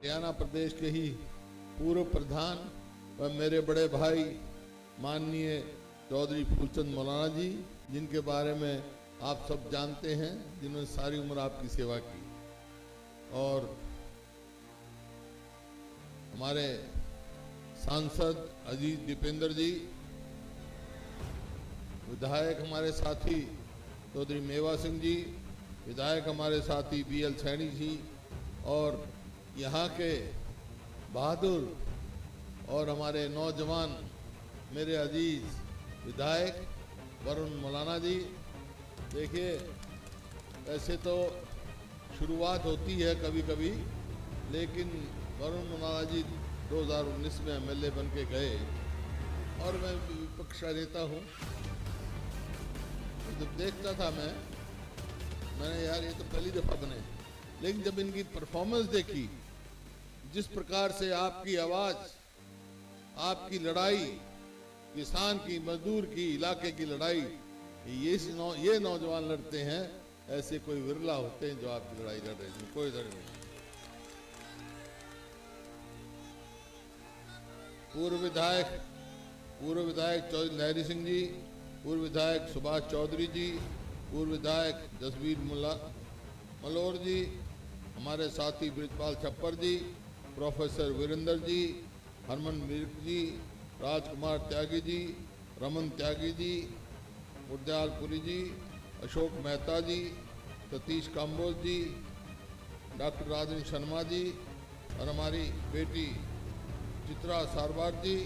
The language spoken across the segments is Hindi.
हरियाणा प्रदेश के ही पूर्व प्रधान व मेरे बड़े भाई माननीय चौधरी फूलचंद मौलाना जी, जिनके बारे में आप सब जानते हैं, जिन्होंने सारी उम्र आपकी सेवा की, और हमारे सांसद अजीत दीपेंद्र जी, विधायक हमारे साथी चौधरी मेवा सिंह जी, विधायक हमारे साथी BL सैनी जी, और यहाँ के बहादुर और हमारे नौजवान मेरे अजीज विधायक वरुण मौलाना जी। देखिए, ऐसे तो शुरुआत होती है कभी कभी, लेकिन वरुण मौलाना जी 2019 में MLA बन के गए और मैं विपक्ष का नेता हूँ। जब देखता था मैंने यार ये तो पहली दफ़ा बने, लेकिन जब इनकी परफॉर्मेंस देखी, जिस प्रकार से आपकी आवाज़, आपकी लड़ाई, किसान की, मजदूर की, इलाके की लड़ाई ये नौजवान लड़ते हैं, ऐसे कोई विरला होते हैं जो आपकी लड़ाई लड़ रहे हैं, कोई डर नहीं। पूर्व विधायक चौधरी लहरी सिंह जी, पूर्व विधायक सुभाष चौधरी जी, पूर्व विधायक जसवीर मलोर जी, हमारे साथी ब्रिजपाल छप्पर जी, प्रोफेसर वीरेंद्र जी, हरमन मिर्क जी, राजकुमार त्यागी जी, रमन त्यागी जी, मुर्दयालपुरी जी, अशोक मेहता जी, सतीश काम्बोज जी, डॉक्टर राजन शर्मा जी, और हमारी बेटी चित्रा सारवार जी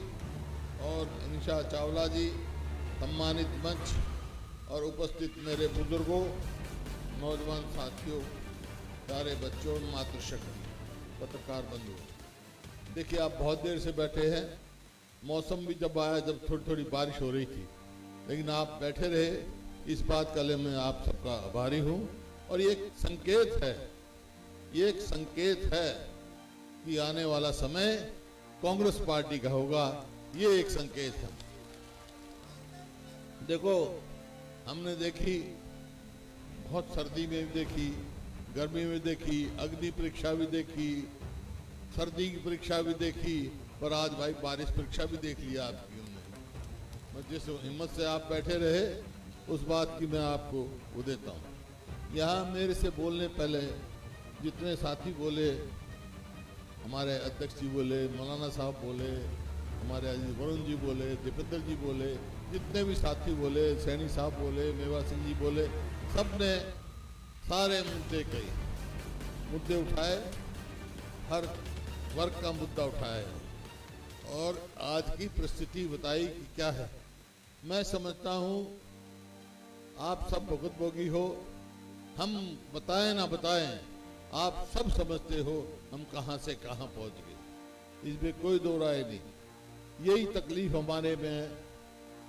और निशा चावला जी, सम्मानित मंच और उपस्थित मेरे बुजुर्गों, नौजवान साथियों, प्यारे बच्चों, मातृशक्ति, पत्रकार बंधु। देखिए, आप बहुत देर से बैठे हैं। मौसम भी जब आया, जब थोड़ी थोड़ी बारिश हो रही थी, लेकिन आप बैठे रहे, इस बात का लिए मैं आप सबका आभारी हूँ। और ये एक संकेत है कि आने वाला समय कांग्रेस पार्टी का होगा, ये एक संकेत है। देखो, हमने देखी, बहुत सर्दी में भी देखी, गर्मी में देखी, अग्नि परीक्षा भी देखी, सर्दी की परीक्षा भी देखी, पर आज भाई बारिश परीक्षा भी देख लिया आपकी हमने। मैं जिस हिम्मत से आप बैठे रहे, उस बात की मैं आपको वो देता हूँ। यहाँ मेरे से बोलने पहले जितने साथी बोले, हमारे अध्यक्ष जी बोले, मौलाना साहब बोले, हमारे अजीज वरुण जी बोले, दीपेंद्र जी बोले, जितने भी साथी बोले, सैनी साहब बोले, मेवा सिंह जी बोले, सब ने सारे मुद्दे उठाए, हर वर्ग का मुद्दा उठाया और आज की परिस्थिति बताई कि क्या है। मैं समझता हूँ आप सब भुगतभोगी हो, हम बताएं ना बताएं, आप सब समझते हो हम कहाँ से कहाँ पहुँच गए, इसमें कोई दो राय नहीं। यही तकलीफ हमारे में है,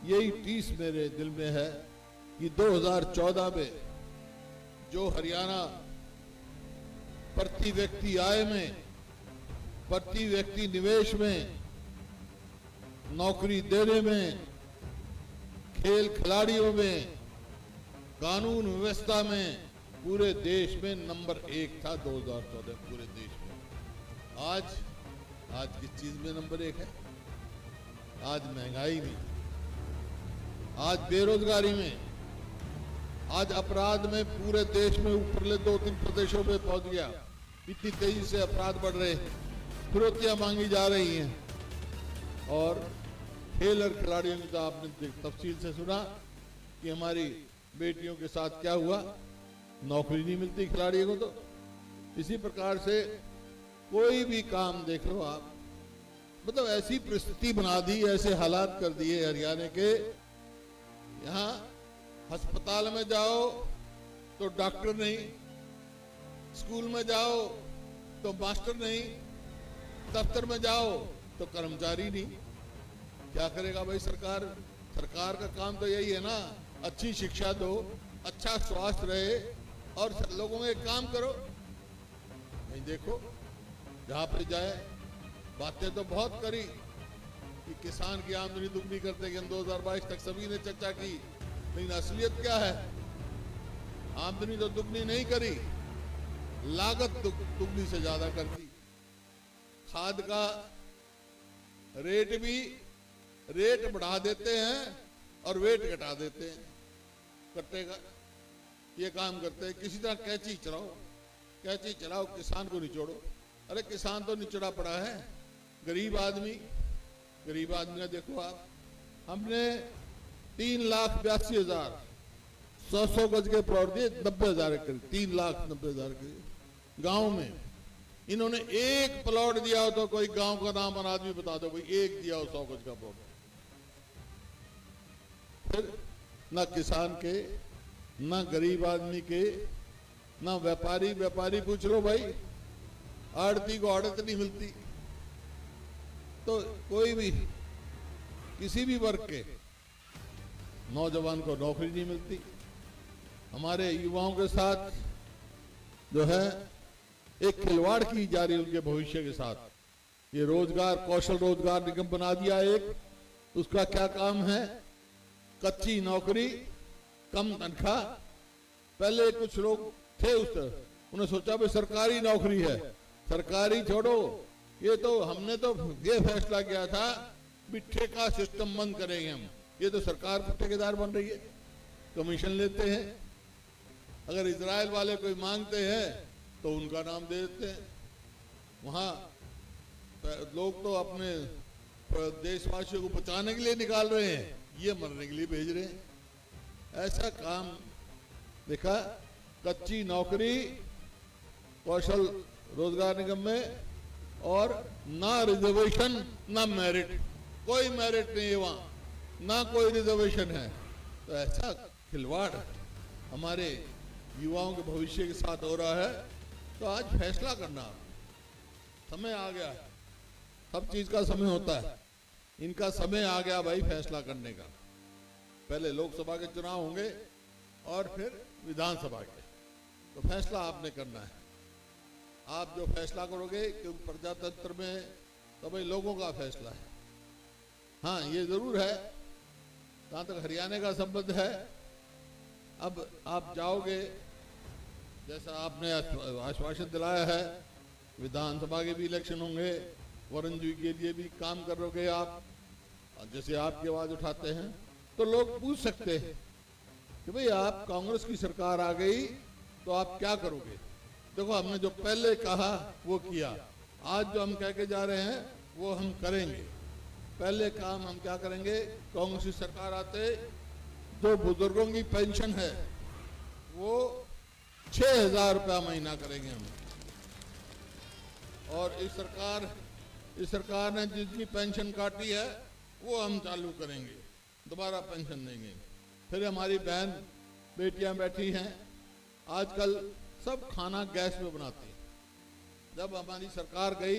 यही टीस मेरे दिल में है कि 2014 में जो हरियाणा प्रति व्यक्ति आय में, प्रति व्यक्ति निवेश में, नौकरी देने में, खेल खिलाड़ियों में, कानून व्यवस्था में पूरे देश में नंबर 1 था 2014 पूरे देश में। आज किस चीज में नंबर 1 है? आज महंगाई में, आज बेरोजगारी में, आज अपराध में पूरे देश में ऊपरले 2-3 प्रदेशों में पहुंच गया। इतनी तेजी से अपराध बढ़ रहे हैं, फिरौतियां मांगी जा रही हैं। और खेल और खिलाड़ियों की तो आपने तफसील से सुना कि हमारी बेटियों के साथ क्या हुआ, नौकरी नहीं मिलती खिलाड़ियों को। तो इसी प्रकार से कोई भी काम देख लो आप, मतलब ऐसी परिस्थिति बना दी, ऐसे हालात कर दिए हरियाणा के। यहाँ अस्पताल में जाओ तो डॉक्टर नहीं, स्कूल में जाओ तो मास्टर नहीं, दफ्तर में जाओ तो कर्मचारी नहीं। क्या करेगा भाई सरकार? सरकार का काम तो यही है ना, अच्छी शिक्षा दो, अच्छा स्वास्थ्य रहे और लोगों में काम करो। नहीं, देखो जहाँ पे जाए, बातें तो बहुत करी कि किसान की आमदनी दुगनी करते कि 2022 तक सभी ने चर्चा की, लेकिन असलियत क्या है? आमदनी तो दुगनी नहीं करी, लागत दुगनी से ज्यादा कर दी। खाद का रेट बढ़ा देते हैं और वेट घटा देते हैं। कट्टे का ये काम करते हैं। किसी तरह कैंची चलाओ, किसान को निचोड़ो। अरे किसान तो निचड़ा पड़ा है, गरीब आदमी का देखो आप। हमने 3,82,000 100 गज के प्लॉट दिए, 90,000 करीब, 3,90,000 के गांव में। इन्होंने एक प्लॉट दिया हो तो कोई गांव का नाम और आदमी बता दो, कोई एक दिया हो 100 गज का प्लॉट। फिर ना किसान के, ना गरीब आदमी के, ना व्यापारी पूछ लो भाई, आड़ती को आड़त नहीं मिलती। तो कोई भी किसी भी वर्ग के नौजवान को नौकरी नहीं मिलती। हमारे युवाओं के साथ जो है एक खिलवाड़ की जा रही है उनके भविष्य के साथ। ये कौशल रोजगार निगम बना दिया एक, उसका क्या काम है? कच्ची नौकरी, कम तनख्वाह। पहले कुछ लोग थे उन्होंने सोचा भाई सरकारी नौकरी है, सरकारी छोड़ो, ये तो हमने तो ये फैसला किया था भी ठेका सिस्टम बंद करेंगे हम। ये तो सरकार ठेकेदार बन रही है, कमीशन लेते हैं। अगर इजराइल वाले कोई मांगते हैं तो उनका नाम दे देते हैं। वहां लोग तो अपने देशवासियों को बचाने के लिए निकाल रहे हैं, ये मरने के लिए भेज रहे हैं। ऐसा काम देखा। कच्ची नौकरी कौशल रोजगार निगम में, और ना रिजर्वेशन ना मेरिट, कोई मेरिट नहीं है वहां, ना कोई रिजर्वेशन है। तो ऐसा खिलवाड़ हमारे युवाओं के भविष्य के साथ हो रहा है। तो आज फैसला करना समय आ गया। सब चीज का समय होता है, इनका समय आ गया भाई फैसला करने का। पहले लोकसभा के चुनाव होंगे और फिर विधानसभा के, तो फैसला आपने करना है। आप जो फैसला करोगे, क्योंकि प्रजातंत्र में तो भाई लोगों का फैसला है। हाँ, ये जरूर है, जहां तक हरियाणा का संबंध है, अब आप जाओगे, जैसा आपने आश्वासन दिलाया है, विधानसभा के भी इलेक्शन होंगे, वरुण जी के लिए भी काम करोगे आप, जैसे आपकी आवाज उठाते हैं, तो लोग पूछ सकते हैं कि भाई आप कांग्रेस की सरकार आ गई तो आप क्या करोगे। देखो, हमने जो पहले कहा वो किया, आज जो हम कह के जा रहे हैं वो हम करेंगे। पहले काम हम क्या करेंगे, कांग्रेस की सरकार आते जो बुजुर्गों की पेंशन है वो 6,000 रुपया महीना करेंगे हम। और इस सरकार ने जिसकी पेंशन काटी है वो हम चालू करेंगे, दोबारा पेंशन देंगे। फिर हमारी बहन बेटियां बैठी हैं, आजकल सब खाना गैस में बनाती हैं। जब हमारी सरकार गई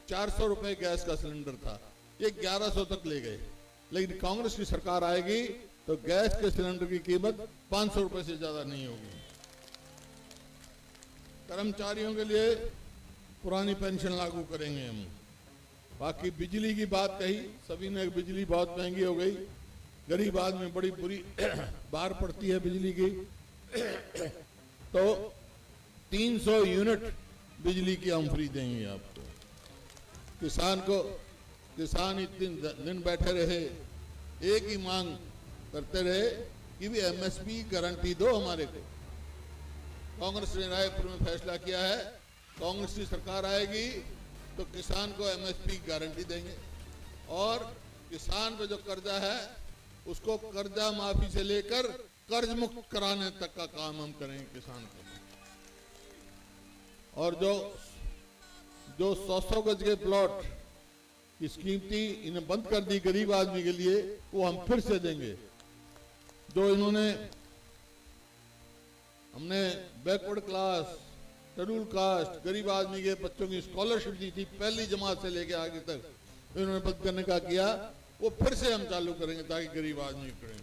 400 रुपए गैस का सिलेंडर था, ये 1100 तक ले गए। लेकिन कांग्रेस की सरकार आएगी तो गैस के सिलेंडर की कीमत 500 रुपए से ज्यादा नहीं होगी। कर्मचारियों के लिए पुरानी पेंशन लागू करेंगे हम। बाकी बिजली की बात कही, सभी ने बिजली बहुत महंगी हो गई, गरीब आदमी बड़ी बुरी बाहर पड़ती है बिजली की। तो 300 यूनिट बिजली की हम फ्री देंगे आपको। किसान इतने दिन बैठे रहे, एक ही मांग करते रहे कि भी एमएसपी गारंटी दो हमारे को। कांग्रेस ने रायपुर में फैसला किया है, कांग्रेस की सरकार आएगी तो किसान को एमएसपी गारंटी देंगे, और किसान पे जो कर्जा है उसको कर्जा माफी से लेकर कर्ज मुक्त कराने तक का काम हम करेंगे किसान को। और जो 100 गज के प्लॉट की स्कीम थी, इन्हें बंद कर दी गरीब आदमी के लिए, वो हम फिर से देंगे। जो हमने बैकवर्ड क्लास, शेड्यूल कास्ट, गरीब आदमी के बच्चों की स्कॉलरशिप दी थी पहली जमात से लेके आगे तक, इन्होंने बंद करने का किया, वो फिर से हम चालू करेंगे ताकि गरीब आदमी करें।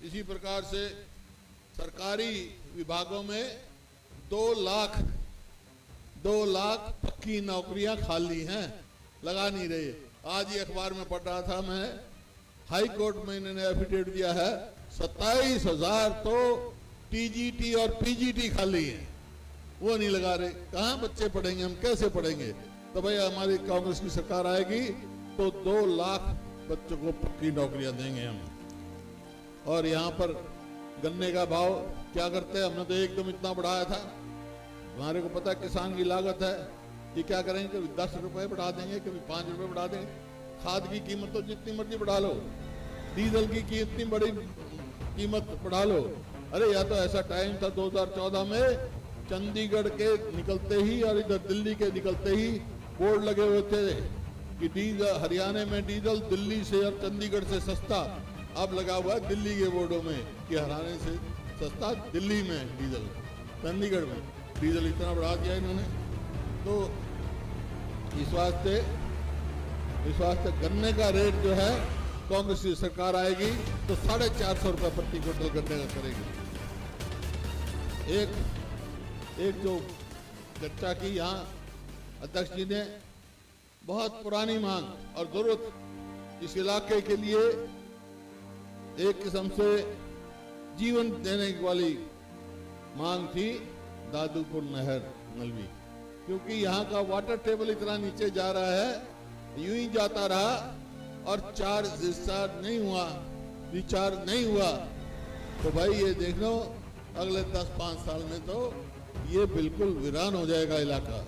इसी प्रकार से सरकारी विभागों में 2 लाख पक्की नौकरियां खाली हैं, लगा नहीं रहे। आज ही अखबार में पढ़ रहा था मैं, हाई कोर्ट में इन्होंने एफिडेविट दिया है 27,000 तो टीजीटी और पीजीटी खाली है, वो नहीं लगा रहे। कहां बच्चे पढ़ेंगे, हम कैसे पढ़ेंगे। तो भाई हमारी कांग्रेस की सरकार आएगी तो 2 लाख बच्चों को पक्की नौकरियां देंगे हम। और यहाँ पर गन्ने का भाव क्या करते हैं, हमने तो एकदम इतना बढ़ाया था। हमारे को पता है किसान की लागत है, ये क्या करेंगे, कभी 10 रुपए बढ़ा देंगे, कभी 5 रुपए बढ़ा देंगे। खाद की कीमत तो जितनी मर्जी बढ़ा लो, डीजल की इतनी बड़ी कीमत बढ़ा लो। अरे या तो ऐसा टाइम था 2014 में, चंडीगढ़ के निकलते ही और इधर दिल्ली के निकलते ही बोर्ड लगे हुए थे कि डीजल हरियाणा में डीजल दिल्ली से और चंडीगढ़ से सस्ता। अब लगा हुआ है दिल्ली के बोर्डों में कि हरियाणा से सस्ता दिल्ली में डीजल, चंडीगढ़ में डीजल इतना बढ़ा दिया इन्होंने। तो इस वास्ते गन्ने का रेट जो है, कांग्रेस की सरकार आएगी तो 450 रुपए प्रति क्विंटल गन्ने का करेगी। एक जो चर्चा की यहाँ अध्यक्ष जी ने, बहुत पुरानी मांग और जरूरत इस इलाके के लिए एक किस्म से जीवन देने वाली मांग थी, दादूपुर नहर नलवी। क्योंकि यहाँ का वाटर टेबल इतना नीचे जा रहा है, यूं ही जाता रहा और रिचार्ज नहीं हुआ तो भाई ये देख लो अगले 10-5 साल में तो ये बिल्कुल वीरान हो जाएगा, इलाका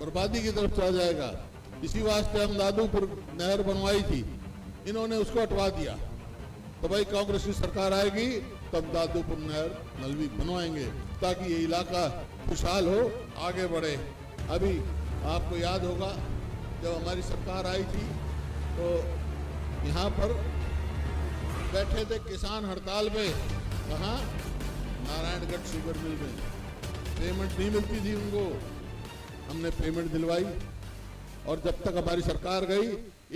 बर्बादी की तरफ चला जाएगा। इसी वास्ते हम दादूपुर नहर बनवाई थी, इन्होंने उसको हटवा दिया। तो भाई कांग्रेस की सरकार आएगी तब दादूपुर नहर नलवी बनवाएंगे ताकि ये इलाका खुशहाल हो, आगे बढ़े। अभी आपको याद होगा जब हमारी सरकार आई थी तो यहाँ पर बैठे थे किसान हड़ताल पे, कहाँ, नारायणगढ़ शुगर मिल में पेमेंट नहीं मिलती थी उनको, हमने पेमेंट दिलवाई। और जब तक हमारी सरकार गई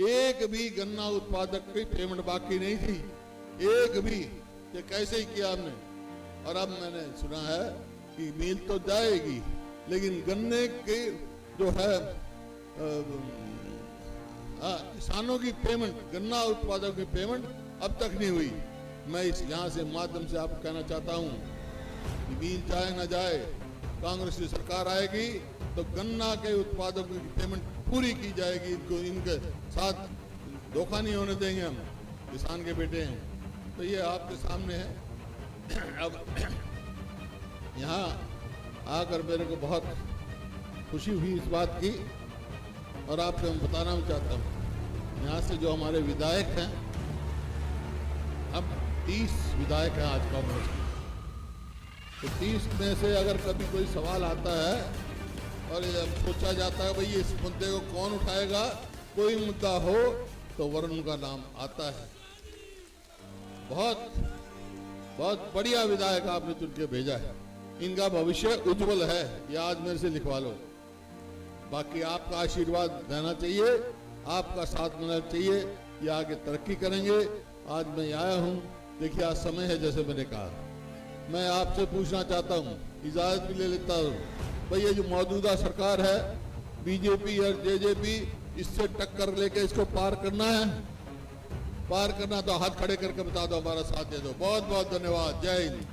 एक भी गन्ना उत्पादक की पेमेंट बाकी नहीं थी, एक भी। ये कैसे ही किया हमने। और अब मैंने सुना है कि मिल तो जाएगी लेकिन गन्ने के जो है किसानों की पेमेंट, गन्ना उत्पादकों की पेमेंट अब तक नहीं हुई। मैं इस यहाँ से माध्यम से आपको कहना चाहता हूँ कि मिल जाए न जाए, कांग्रेस की सरकार आएगी तो गन्ना के उत्पादकों की पेमेंट पूरी की जाएगी। इनको इनके साथ धोखा नहीं होने देंगे हम, किसान के बेटे हैं। तो ये आपके सामने है। अब यहाँ आकर मेरे को बहुत खुशी हुई इस बात की और आपको मैं बताना भी चाहता हूँ, यहाँ से जो हमारे विधायक हैं, अब 30 विधायक हैं आज कांग्रेस के। तो 30 में से अगर कभी कोई सवाल आता है और सोचा जाता है भाई इस मुद्दे को कौन उठाएगा, कोई मुद्दा हो तो वरुण का नाम आता है। बहुत बहुत बढ़िया विधायक आपने चुन के भेजा है, इनका भविष्य उज्जवल है, ये आज मेरे से लिखवा लो। बाकी आपका आशीर्वाद रहना चाहिए, आपका साथ मिलना चाहिए, ये आगे तरक्की करेंगे। आज मैं आया हूँ, देखिए आज समय है जैसे मैंने कहा। मैं आपसे पूछना चाहता हूँ, इजाजत भी ले लेता हूँ, भाई ये जो मौजूदा सरकार है बीजेपी और जेजेपी, इससे टक्कर लेके इसको पार करना है, पार करना तो हाथ खड़े करके बता दो, हमारा साथ दे दो। बहुत बहुत धन्यवाद। जय हिंद।